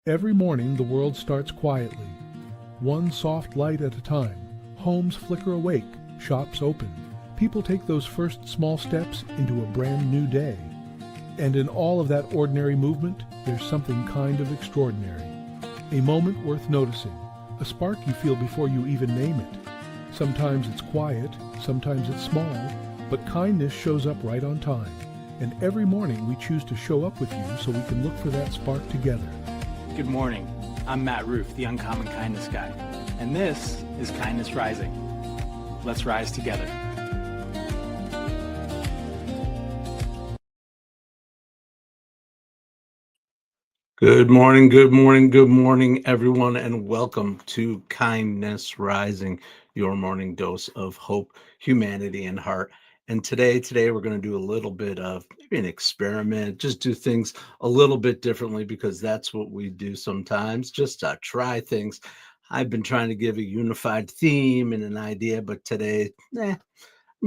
Every morning the world starts quietly, one soft light at a time. Homes flicker awake, shops open. People take those first small steps into a brand new day. And in all of that ordinary movement, there's something kind of extraordinary. A moment worth noticing, a spark you feel before you even name it. Sometimes it's quiet, sometimes it's small, but kindness shows up right on time. And every morning we choose to show up with you so we can look for that spark together. Good morning. I'm Matt Roof, the Uncommon Kindness Guy, and this is Kindness Rising. Let's rise together. Good morning, good morning, good morning, everyone, and welcome to Kindness Rising, your morning dose of hope, humanity, and heart. And today we're going to do a little bit of maybe an experiment, just do things a little bit differently because that's what we do sometimes, just try things. I've been trying to give a unified theme and an idea, but today, I'm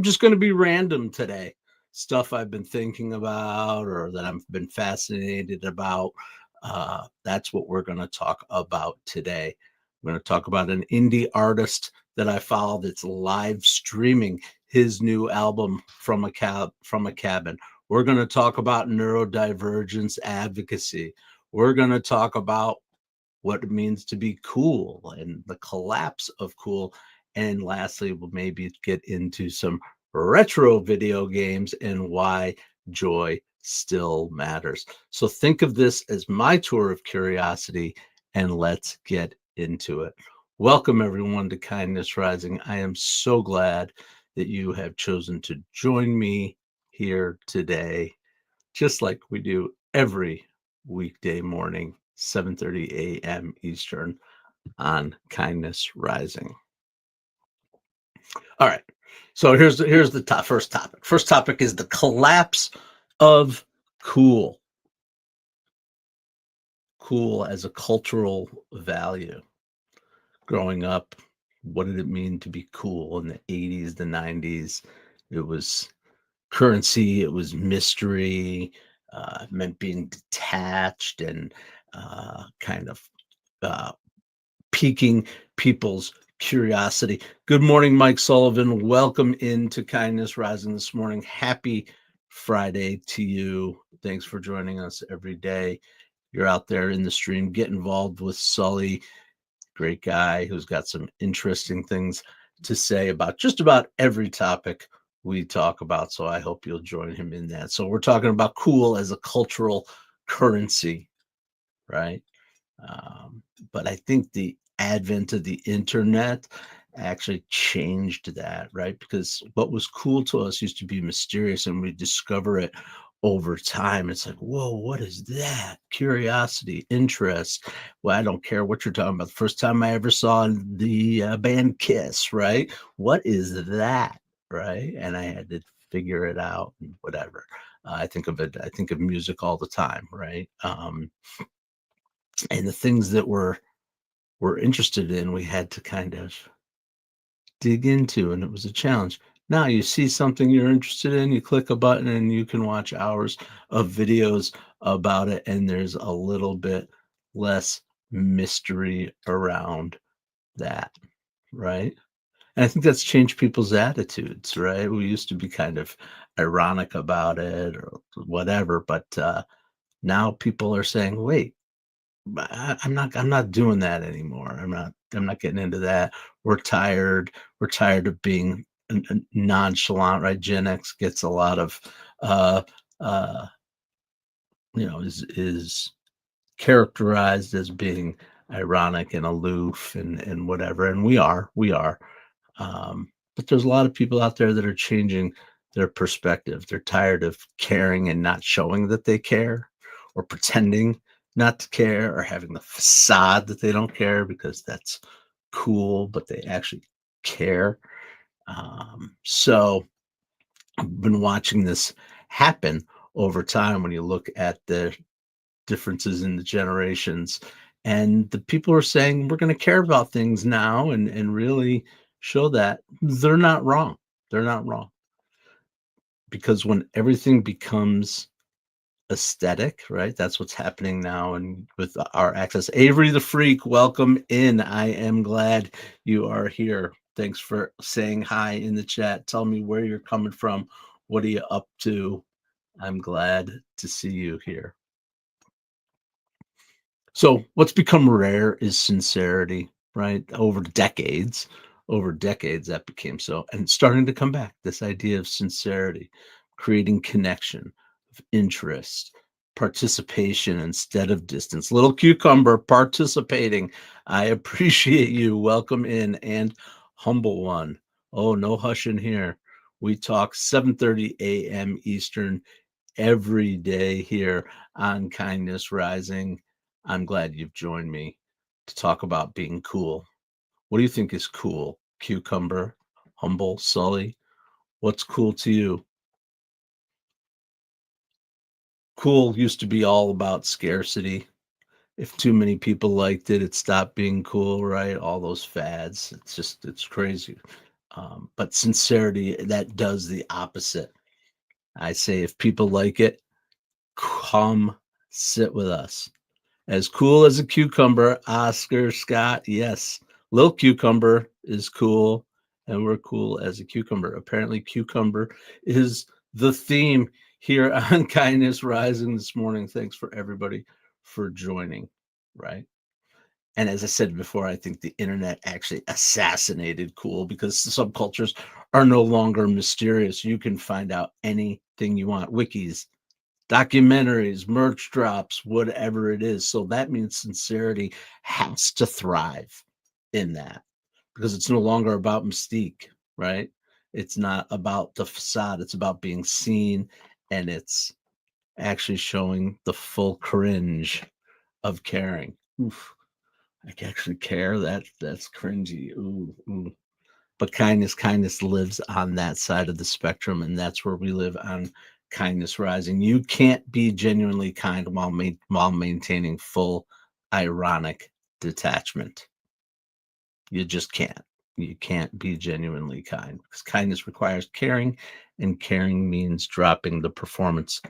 just going to be random today. Stuff I've been thinking about or that I've been fascinated about. That's what we're going to talk about today. We're going to talk about an indie artist that I follow that's live streaming his new album from a cabin. We're going to talk about neurodivergence advocacy. We're going to talk about what it means to be cool and the collapse of cool. And lastly, we'll maybe get into some retro video games and why joy still matters. So think of this as my tour of curiosity and let's get into it. Welcome everyone to Kindness Rising. I am so glad that you have chosen to join me here today, just like we do every weekday morning, 7:30 a.m. Eastern on Kindness Rising. All right. So here's the first topic. First topic is the collapse of cool. Cool as a cultural value. Growing up, what did it mean to be cool in the 80s, the 90s? It was currency, it was mystery, it meant being detached and kind of uh, piquing people's curiosity. Good morning, Mike Sullivan. Welcome into Kindness Rising this morning. Happy Friday to you. Thanks for joining us every day. You're out there in the stream. Get involved with Sully, great guy who's got some interesting things to say about just about every topic we talk about. So I hope you'll join him in that. So we're talking about cool as a cultural currency, right? But I think the advent of the internet actually changed that, right? Because what was cool to us used to be mysterious, and we discover it over time. It's like, whoa, what is that? Curiosity, interest. Well, I don't care what you're talking about. The first time I ever saw the band Kiss, right? What is that, right? And I had to figure it out and whatever. I think of music all the time, right? And the things that we're interested in, we had to kind of dig into, and it was a challenge. Now you see something you're interested in, you click a button and you can watch hours of videos about it, and there's a little bit less mystery around that, right? And I think that's changed people's attitudes, right? We used to be kind of ironic about it or whatever, but now people are saying, wait, I'm not doing that anymore. I'm not getting into that. We're tired. We're tired of being nonchalant, right? Gen X gets a lot of uh uh is characterized as being ironic and aloof and whatever. And we are. But there's a lot of people out there that are changing their perspective. They're tired of caring and not showing that they care, or pretending not to care, or having the facade that they don't care because that's cool, but they actually care. So I've been watching this happen over time when you look at the differences in the generations. And the people are saying we're going to care about things now and really show that they're not wrong. They're not wrong. Because when everything becomes aesthetic, right? That's what's happening now. And with our access, Avery the Freak, welcome in. I am glad you are here. Thanks for saying hi in the chat. Tell me where you're coming from. What are you up to? I'm glad to see you here. So what's become rare is sincerity, right? Over decades that became so, and it's starting to come back. This idea of sincerity, creating connection, of interest, participation instead of distance. Little cucumber participating. I appreciate you. Welcome in. And humble one. Oh, no hush in here. We talk 7:30 a.m. Eastern every day here on Kindness Rising. I'm glad you've joined me to talk about being cool. What do you think is cool? Cucumber, humble, Sully? What's cool to you? Cool used to be all about scarcity. If too many people liked it, it stopped being cool, right? All those fads. It's crazy. But sincerity, that does the opposite. I say if people like it, come sit with us. As cool as a cucumber, Oscar Scott. Yes, Lil Cucumber is cool, and we're cool as a cucumber. Apparently, cucumber is the theme here on Kindness Rising this morning. Thanks for everybody for joining, right? And as I said before, I think the internet actually assassinated cool because subcultures are no longer mysterious. You can find out anything you want. Wikis, documentaries, merch drops, whatever it is. So that means sincerity has to thrive in that because it's no longer about mystique, right? It's not about the facade, it's about being seen, and it's actually showing the full cringe of caring. Oof, I can actually care. That's cringy. Ooh, ooh. But kindness lives on that side of the spectrum, and that's where we live on Kindness Rising. You can't be genuinely kind while maintaining full ironic detachment. You just can't. You can't be genuinely kind because kindness requires caring, and caring means dropping the performance.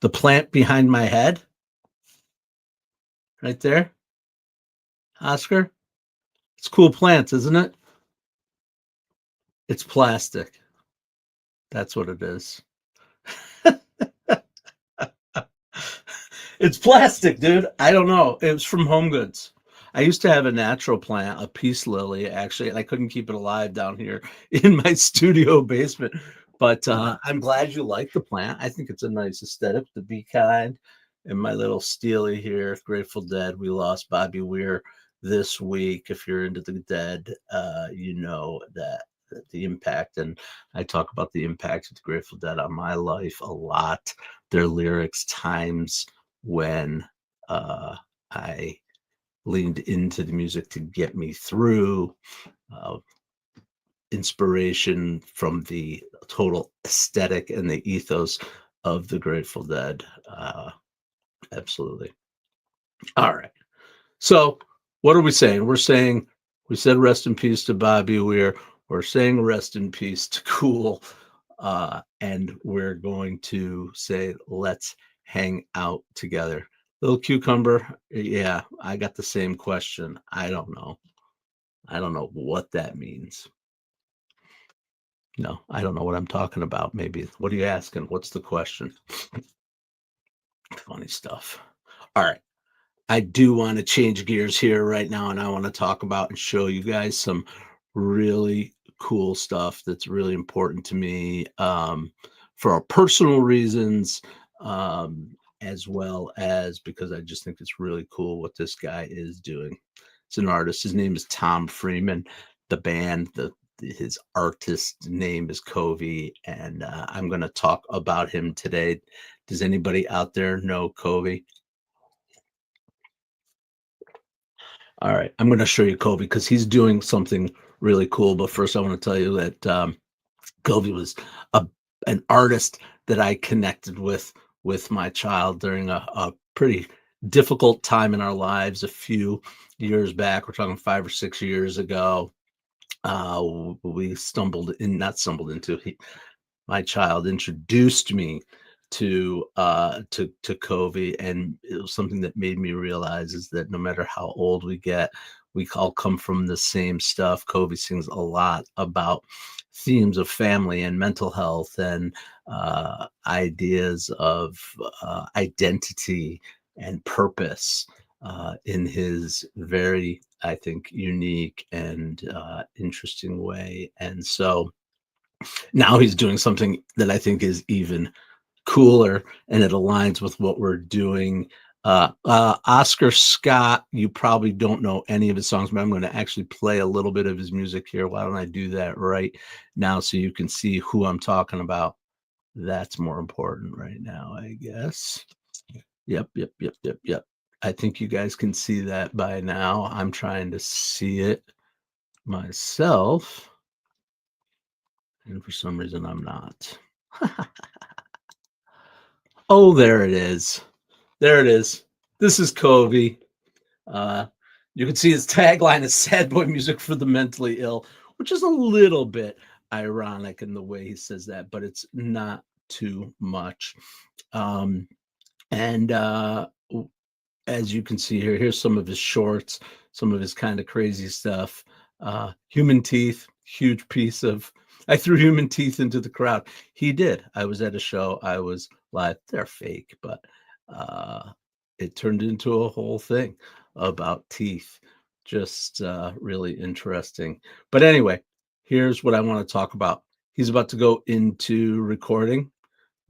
The plant behind my head, right there, Oscar. It's cool plants, isn't it? It's plastic. That's what it is. It's plastic, dude. I don't know. It was from Home Goods. I used to have a natural plant, a peace lily, actually, and I couldn't keep it alive down here in my studio basement. But I'm glad you like the plant. I think it's a nice aesthetic to be kind. And my little Steely here, Grateful Dead. We lost Bobby Weir this week. If you're into the Dead, you know that the impact, and I talk about the impact of the Grateful Dead on my life a lot. Their lyrics, times when I leaned into the music to get me through, uh, inspiration from the total aesthetic and the ethos of the Grateful Dead. Absolutely. All right. So, what are we saying? We said rest in peace to Bobby Weir. We're saying rest in peace to Cool. And we're going to say, let's hang out together. Little cucumber. Yeah, I got the same question. I don't know. I don't know what that means. No, I don't know what I'm talking about. Maybe. What are you asking? What's the question? Funny stuff. All right. I do want to change gears here right now, and I want to talk about and show you guys some really cool stuff that's really important to me, for our personal reasons, as well as because I just think it's really cool what this guy is doing. It's an artist. His name is Tom Freeman. The band, his artist name is Covey, and I'm going to talk about him today. Does anybody out there know Covey? All right, I'm going to show you Covey because he's doing something really cool. But first, I want to tell you that Covey was a, an artist that I connected with my child during a pretty difficult time in our lives a few years back. We're talking 5 or 6 years ago. We not stumbled into. My child introduced me to Covey, and it was something that made me realize is that no matter how old we get, we all come from the same stuff. Covey sings a lot about themes of family and mental health and ideas of identity and purpose in his very, I think, unique and interesting way. And so now he's doing something that I think is even cooler, and it aligns with what we're doing. Oscar Scott, you probably don't know any of his songs, but I'm going to actually play a little bit of his music here. Why don't I do that right now so you can see who I'm talking about? That's more important right now, I guess. Yep. I think you guys can see that by now. I'm trying to see it myself, and for some reason I'm not. Oh, there it is. There it is. This is Covey. Uh, you can see his tagline is "Sad boy music for the mentally ill," which is a little bit ironic in the way he says that, but it's not too much. Um, and as you can see here, here's some of his shorts, some of his kind of crazy stuff. Human teeth, huge piece of. I threw human teeth into the crowd. He did. I was at a show. I was live. They're fake, but it turned into a whole thing about teeth. Just really interesting. But anyway, here's what I want to talk about. He's about to go into recording,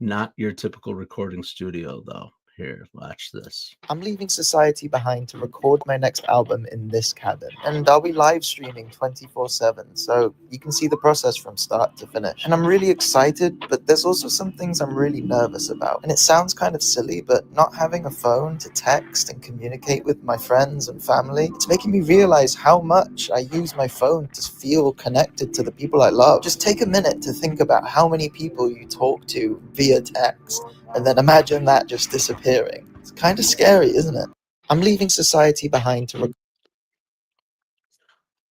not your typical recording studio, though. Here, watch this. I'm leaving society behind to record my next album in this cabin, and I'll be live streaming 24/7, so you can see the process from start to finish. And I'm really excited, but there's also some things I'm really nervous about. And it sounds kind of silly, but not having a phone to text and communicate with my friends and family, it's making me realize how much I use my phone to feel connected to the people I love. Just take a minute to think about how many people you talk to via text, and then imagine that just disappearing. It's kind of scary, isn't it? I'm leaving society behind to.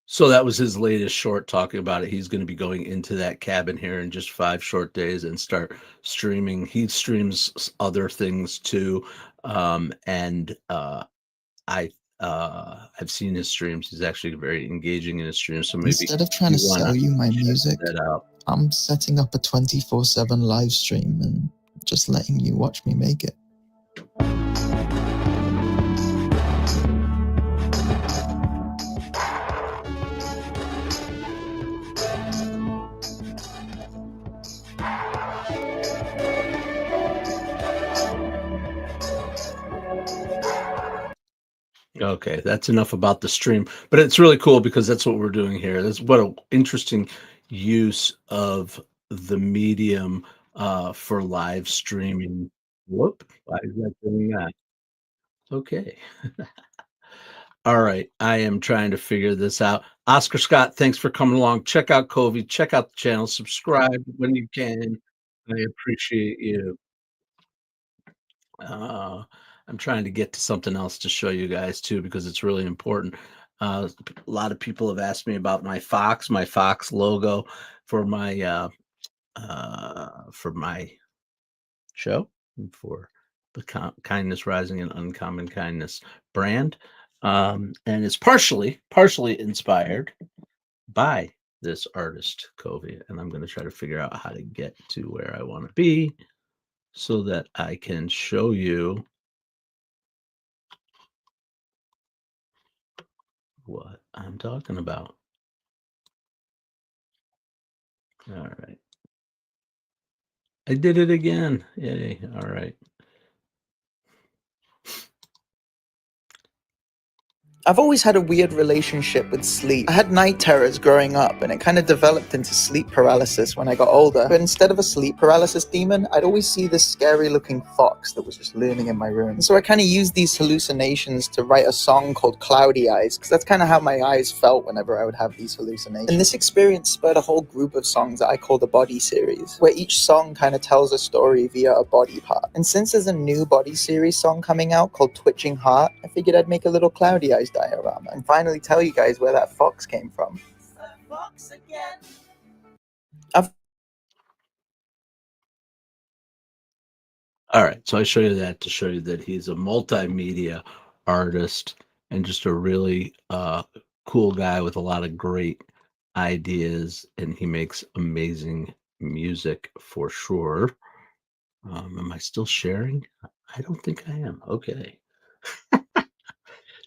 So that was his latest short talking about it. He's going to be going into that cabin here in just 5 short days and start streaming. He streams other things too. And I've seen his streams. He's actually very engaging in his streams. So maybe Instead of trying to sell you my music, I'm setting up a 24/7 live stream and just letting you watch me make it. Okay, that's enough about the stream, but it's really cool because that's what we're doing here. That's what an interesting use of the medium for live streaming. Whoop, why is that doing that? Okay. All right, I am trying to figure this out. Oscar Scott, thanks for coming along. Check out Covey, check out the channel, subscribe when you can. I appreciate you. Uh, I'm trying to get to something else to show you guys too, because it's really important. A lot of people have asked me about my Fox logo for my show, for the Kindness Rising and Uncommon Kindness brand. And it's partially inspired by this artist, Covey. And I'm going to try to figure out how to get to where I want to be so that I can show you what I'm talking about. All right. I did it again. Yay. All right. I've always had a weird relationship with sleep. I had night terrors growing up, and it kind of developed into sleep paralysis when I got older. But instead of a sleep paralysis demon, I'd always see this scary looking fox that was just looming in my room. And so I kind of used these hallucinations to write a song called Cloudy Eyes, because that's kind of how my eyes felt whenever I would have these hallucinations. And this experience spurred a whole group of songs that I call the Body Series, where each song kind of tells a story via a body part. And since there's a new Body Series song coming out called Twitching Heart, I figured I'd make a little Cloudy Eyes diorama and finally tell you guys where that fox came from. Fox again. I've All right, so I show you that to show you that he's a multimedia artist and just a really cool guy with a lot of great ideas, and he makes amazing music for sure. Am I still sharing? I don't think I am. Okay.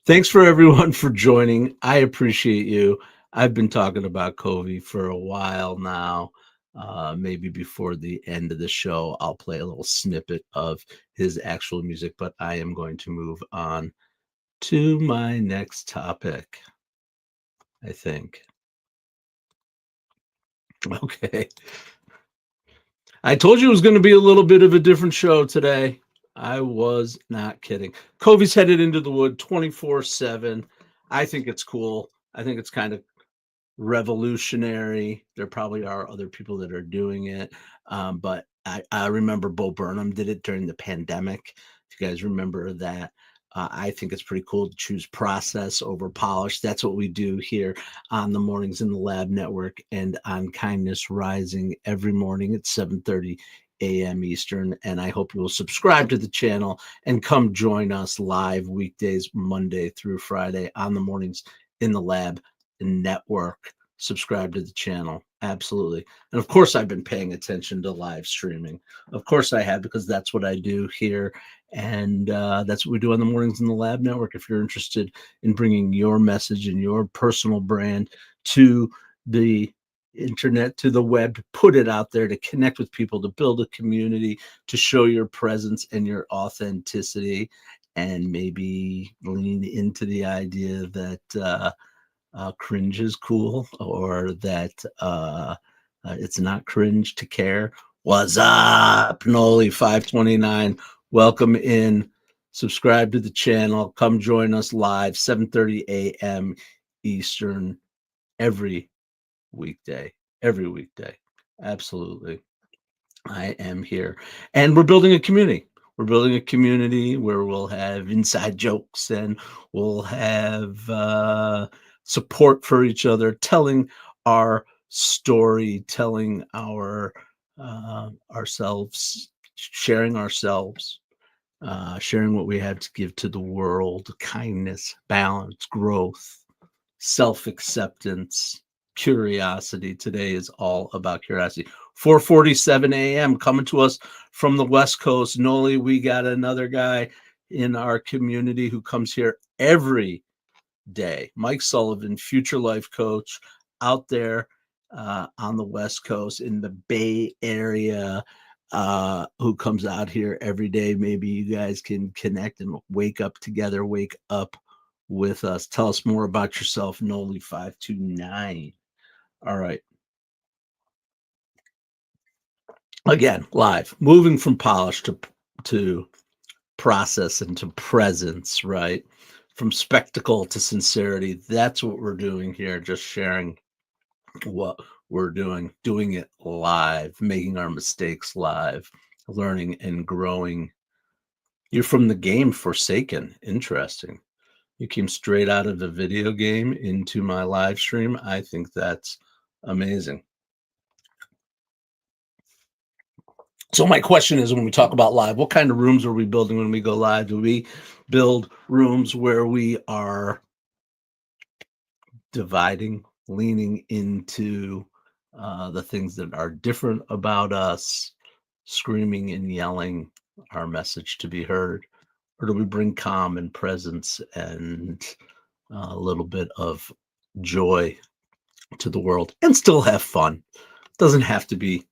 Thanks for everyone for joining. I appreciate you. I've been talking about Covey for a while now. Maybe before the end of the show, I'll play a little snippet of his actual music, but I am going to move on to my next topic, I think. Okay. I told you it was going to be a little bit of a different show today. I was not kidding. Covey's headed into the wood 24/7. I think it's cool. I think it's kind of revolutionary. There probably are other people that are doing it. But I remember Bo Burnham did it during the pandemic. If you guys remember that, I think it's pretty cool to choose process over polish. That's what we do here on the Mornings in the Lab Network and on Kindness Rising every morning at 7:30 a.m. Eastern. And I hope you will subscribe to the channel and come join us live weekdays, Monday through Friday on the Mornings in the Lab Network. Subscribe to the channel. Absolutely. And of course, I've been paying attention to live streaming. Of course I have, because that's what I do here. And that's what we do on the Mornings in the Lab Network. If you're interested in bringing your message and your personal brand to the internet, to the web, to put it out there, to connect with people, to build a community, to show your presence and your authenticity, and maybe lean into the idea that cringe is cool, or that it's not cringe to care. What's up, Noli 529? Welcome in. Subscribe to the channel. Come join us live 7:30 a.m. Eastern every weekday. Every weekday. Absolutely. I am here. And we're building a community. We're building a community where we'll have inside jokes and we'll have support for each other, telling our story, telling our ourselves, sharing ourselves, sharing what we have to give to the world: kindness, balance, growth, self-acceptance, curiosity. Today is all about curiosity. 4:47 a.m. coming to us from the West Coast. Noli, we got another guy in our community who comes here every day. Mike Sullivan, future life coach out there on the West Coast in the Bay Area, who comes out here every day. Maybe you guys can connect and wake up together, wake up with us. Tell us more about yourself, Noli 529. All right. Again, live, moving from polish to process and to presence, right? From spectacle to sincerity. That's what we're doing here, just sharing what we're doing it live, making our mistakes live, learning and growing. You're from the game Forsaken. Interesting. You came straight out of the video game into my live stream. I think that's amazing. So my question is, when we talk about live, what kind of rooms are we building when we go live? Do we build rooms where we are dividing, leaning into the things that are different about us, screaming and yelling our message to be heard? Or do we bring calm and presence and a little bit of joy to the world and still have fun? It doesn't have to be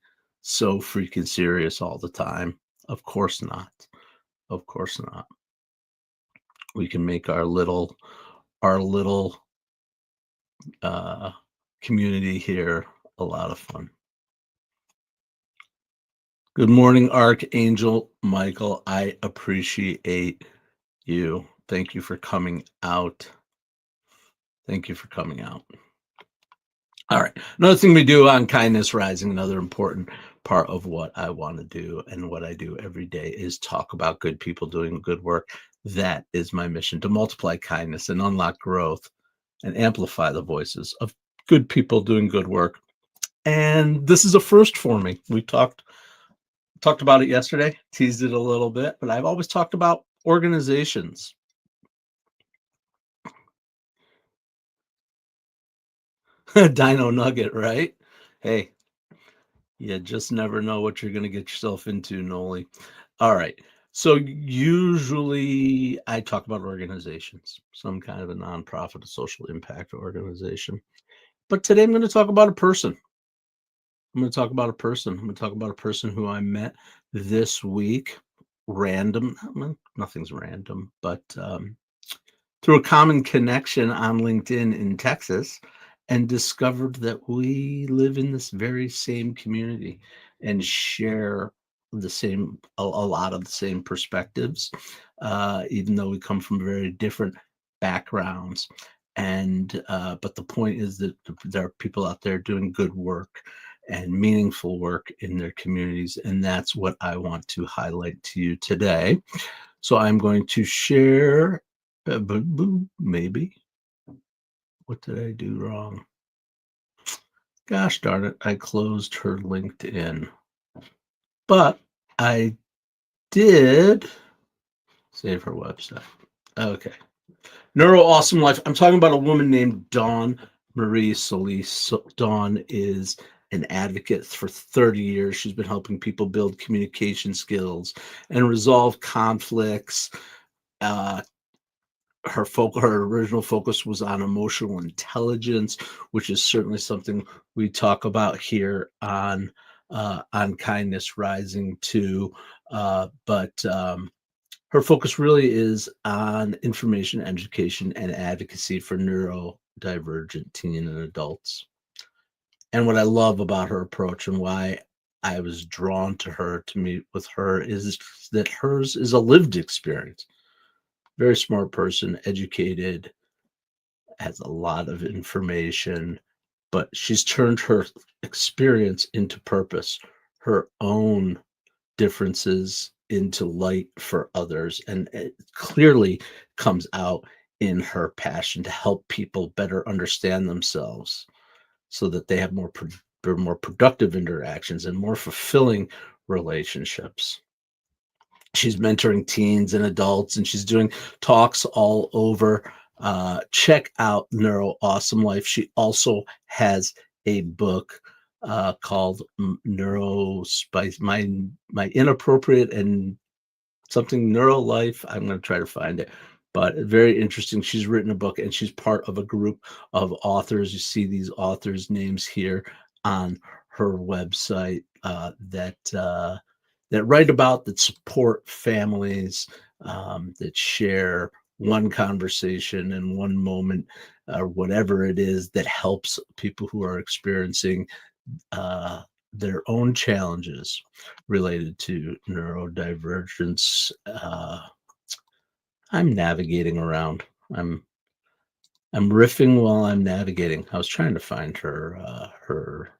so freaking serious all the time. Of course not. Of course not. We can make our little community here a lot of fun. Good morning, Archangel Michael. I appreciate you. Thank you for coming out. Thank you for coming out. All right. Another thing we do on Kindness Rising, another important part of what I want to do and what I do every day, is talk about good people doing good work. That is my mission, to multiply kindness and unlock growth and amplify the voices of good people doing good work. And this is a first for me. We talked talked about it yesterday, teased it a little bit, but I've always talked about organizations. Dino Nugget, right? Hey, you just never know what you're going to get yourself into, Noli. All right. So usually I talk about organizations, some kind of a nonprofit, a social impact organization. But today I'm going to talk about a person. I'm going to talk about a person. I'm going to talk about a person who I met this week. Random. Nothing's random, but through a common connection on LinkedIn in Texas, and discovered that we live in this very same community and share the same a lot of the same perspectives, even though we come from very different backgrounds. And but the point is that there are people out there doing good work and meaningful work in their communities, and that's what I want to highlight to you today. So I'm going to share. Maybe. What did I do wrong? Gosh darn it, I closed her LinkedIn. But I did save her website. Okay. Neuro Awesome Life. I'm talking about a woman named Dawn Marie Solis. Dawn is an advocate for 30 years. She's been helping people build communication skills and resolve conflicts. Her original focus was on emotional intelligence, which is certainly something we talk about here on Kindness Rising too. But her focus really is on information, education, and advocacy for neurodivergent teen and adults. And what I love about her approach and why I was drawn to her to meet with her is that hers is a lived experience. Very smart person, educated, has a lot of information, but she's turned her experience into purpose, her own differences into light for others. And it clearly comes out in her passion to help people better understand themselves so that they have more productive interactions and more fulfilling relationships. She's mentoring teens and adults, and she's doing talks all over. Check out Neuro Awesome Life. She also has a book called Neuro Spice, my inappropriate and something Neuro Life. I'm going to try to find it, but very interesting. She's written a book, and she's part of a group of authors. You see these authors' names here on her website that write about, that support families, that share one conversation and one moment, or whatever it is that helps people who are experiencing their own challenges related to neurodivergence. I'm navigating around. I'm riffing while I'm navigating. I was trying to find her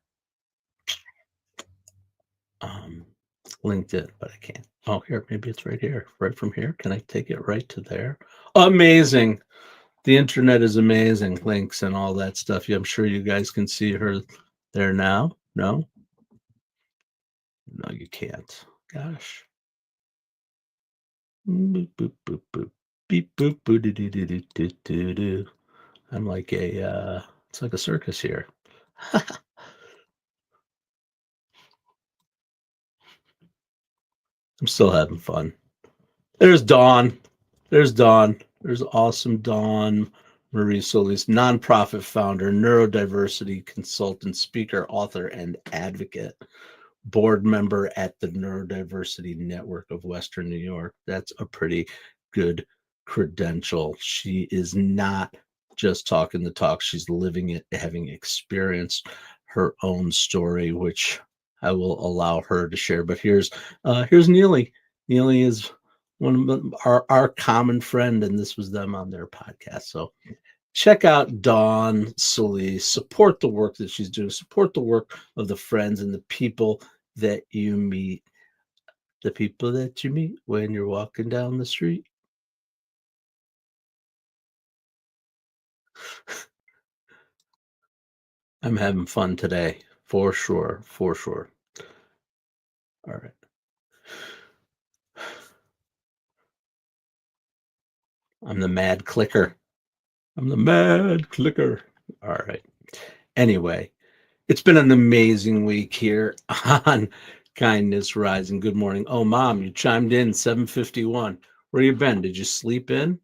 LinkedIn, but I can't. Oh, here, maybe it's right here, right from here. Can I take it right to there? Amazing. The internet is amazing. Links and all that stuff. I'm sure you guys can see her there now. No, no, you can't. Gosh. Boop, boop, boop, boop. Beep, boop, boo, doo, doo, doo, doo, doo, doo, doo. I'm like it's like a circus here. I'm still having fun. There's Dawn. There's Dawn. There's awesome Dawn Marie Solis, nonprofit founder, neurodiversity consultant, speaker, author, and advocate, board member at the Neurodiversity Network of Western New York. That's a pretty good credential. She is not just talking the talk, she's living it, having experienced her own story, which I will allow her to share. But here's Neely. Neely is one of our common friend, and this was them on their podcast. So check out Dawn Solis. Support the work that she's doing. Support the work of the friends and the people that you meet. The people that you meet when you're walking down the street. I'm having fun today, for sure, for sure. All right. I'm the mad clicker. I'm the mad clicker. All right. Anyway, it's been an amazing week here on Kindness Rising. Good morning. Oh, Mom, you chimed in 7:51. Where you been? Did you sleep in?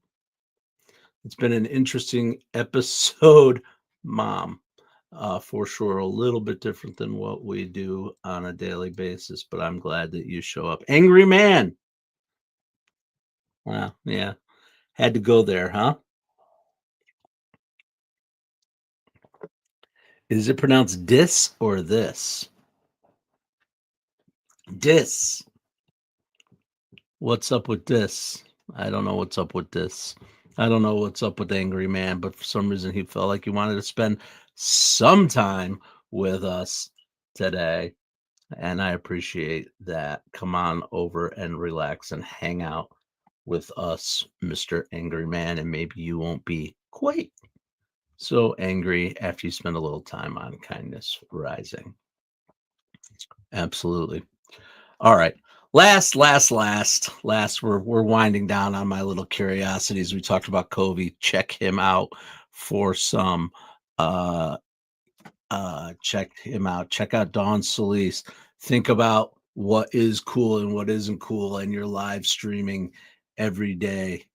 It's been an interesting episode, Mom, for sure. A little bit different than what we do on a daily basis, but I'm glad that you show up. Angry man. Well, yeah, had to go there, huh? Is it pronounced dis or this? Dis. What's up with this? I don't know what's up with this. I don't know what's up with Angry Man, but for some reason he felt like he wanted to spend some time with us today. And I appreciate that. Come on over and relax and hang out with us, Mr. Angry Man, and maybe you won't be quite so angry after you spend a little time on Kindness Rising. Absolutely. All right. Last. We're winding down on my little curiosities. We talked about Covey. Check him out for some check him out. Check out Dawn Solis. Think about what is cool and what isn't cool, and you're live streaming every day.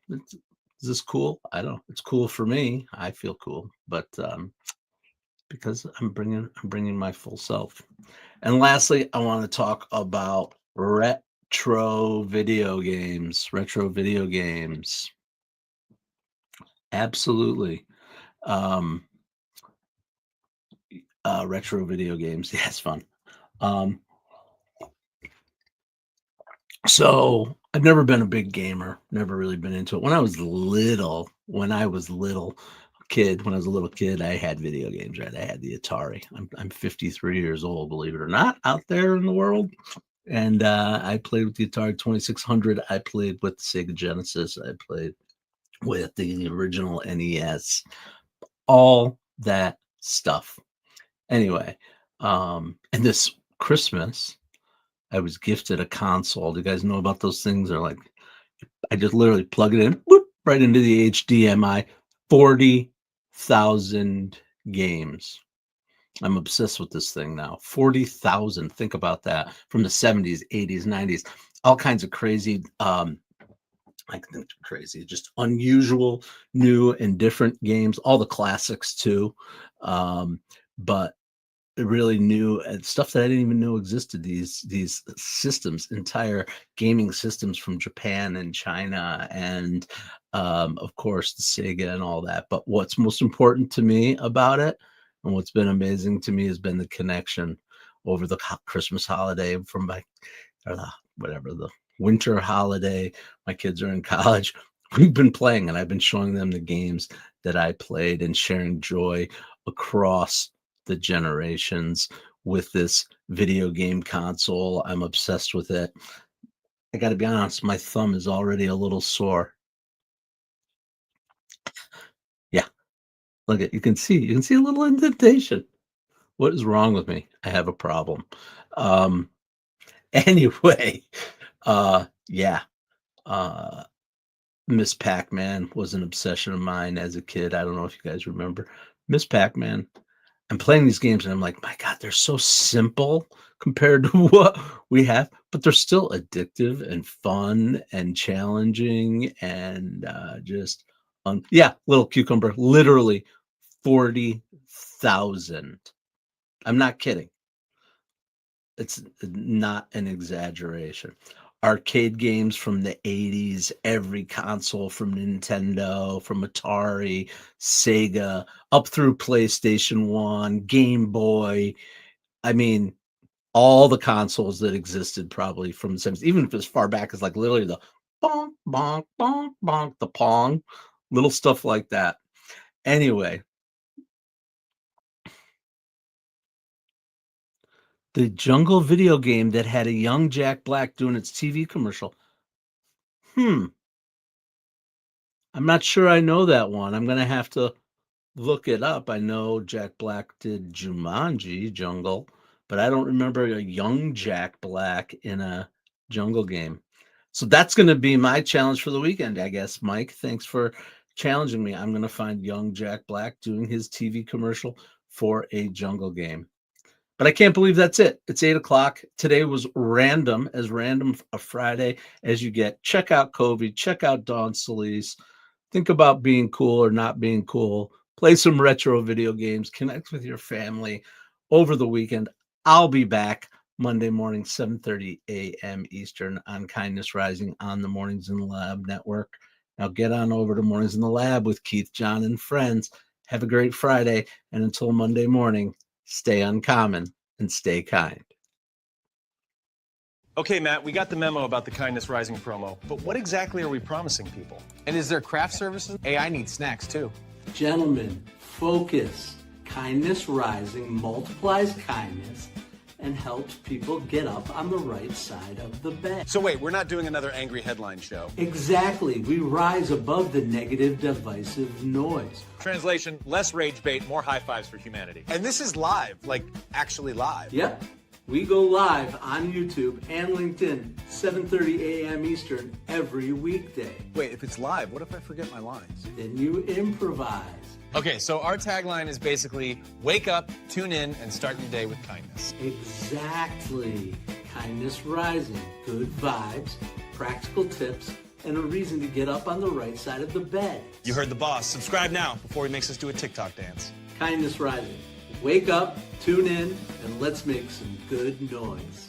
Is this cool? I don't. It's cool for me. I feel cool, but because I'm bringing my full self. And lastly, I want to talk about retro video games. Retro video games. Absolutely. Retro video games. Yeah, it's fun. So I've never been a big gamer, never really been into it. When I was little kid, I had video games, right? I had the Atari. I'm 53 years old, believe it or not, out there in the world. And I played with the Atari 2600. I played with the Sega Genesis. I played with the original NES, all that stuff. Anyway, and this Christmas, I was gifted a console. Do you guys know about those things? They're like, I just literally plug it in, whoop, right into the HDMI. 40,000 games. I'm obsessed with this thing now. 40,000. Think about that. From the 70s, 80s, 90s. All kinds of crazy, just unusual, new, and different games. All the classics, too. But really new and stuff that I didn't even know existed. These systems, entire gaming systems from Japan and China, and of course the Sega and all that. But what's most important to me about it, and what's been amazing to me, has been the connection over the Christmas holiday from my the winter holiday. My kids are in college. We've been playing, and I've been showing them the games that I played and sharing joy across the generations with this video game console. I'm obsessed with it. I got to be honest, my thumb is already a little sore. Yeah, look at you can see a little indentation. What is wrong with me? I have a problem. Anyway, yeah. Miss Pac-Man was an obsession of mine as a kid. I don't know if you guys remember Miss Pac-Man. I'm playing these games and I'm like, my God, they're so simple compared to what we have, but they're still addictive and fun and challenging and just little cucumber, literally 40,000. I'm not kidding. It's not an exaggeration. Arcade games from the 80s, every console from Nintendo, from Atari, Sega, up through PlayStation 1, Game Boy. I mean, all the consoles that existed probably from the 70s, even if as far back as like literally the bonk, bonk, bonk, bonk, the Pong, little stuff like that. Anyway, the Jungle video game that had a young Jack Black doing its TV commercial. I'm not sure I know that one. I'm going to have to look it up. I know Jack Black did Jumanji, Jungle, but I don't remember a young Jack Black in a Jungle game. So that's going to be my challenge for the weekend, I guess. Mike, thanks for challenging me. I'm going to find young Jack Black doing his TV commercial for a jungle game. But I can't believe that's it. It's 8 o'clock. Today was random a Friday as you get. Check out Covey. Check out Dawn Solis. Think about being cool or not being cool. Play some retro video games. Connect with your family over the weekend. I'll be back Monday morning, 7:30 a.m. Eastern on Kindness Rising on the Mornings in the Lab network. Now get on over to Mornings in the Lab with Keith, John, and friends. Have a great Friday. And until Monday morning, stay uncommon and stay kind. Okay, Matt, we got the memo about the Kindness Rising promo, but what exactly are we promising people? And is there craft services? Hey, I need snacks too. Gentlemen, focus. Kindness Rising multiplies kindness and helps people get up on the right side of the bed. So wait, we're not doing another angry headline show. Exactly. We rise above the negative, divisive noise. Translation, less rage bait, more high fives for humanity. And this is live, like actually live. Yep. We go live on YouTube and LinkedIn, 7:30 a.m. Eastern every weekday. Wait, if it's live, what if I forget my lines? Then you improvise. Okay, so our tagline is basically wake up, tune in, and start your day with kindness. Exactly. Kindness Rising. Good vibes, practical tips, and a reason to get up on the right side of the bed. You heard the boss. Subscribe now before he makes us do a TikTok dance. Kindness Rising. Wake up, tune in, and let's make some good noise.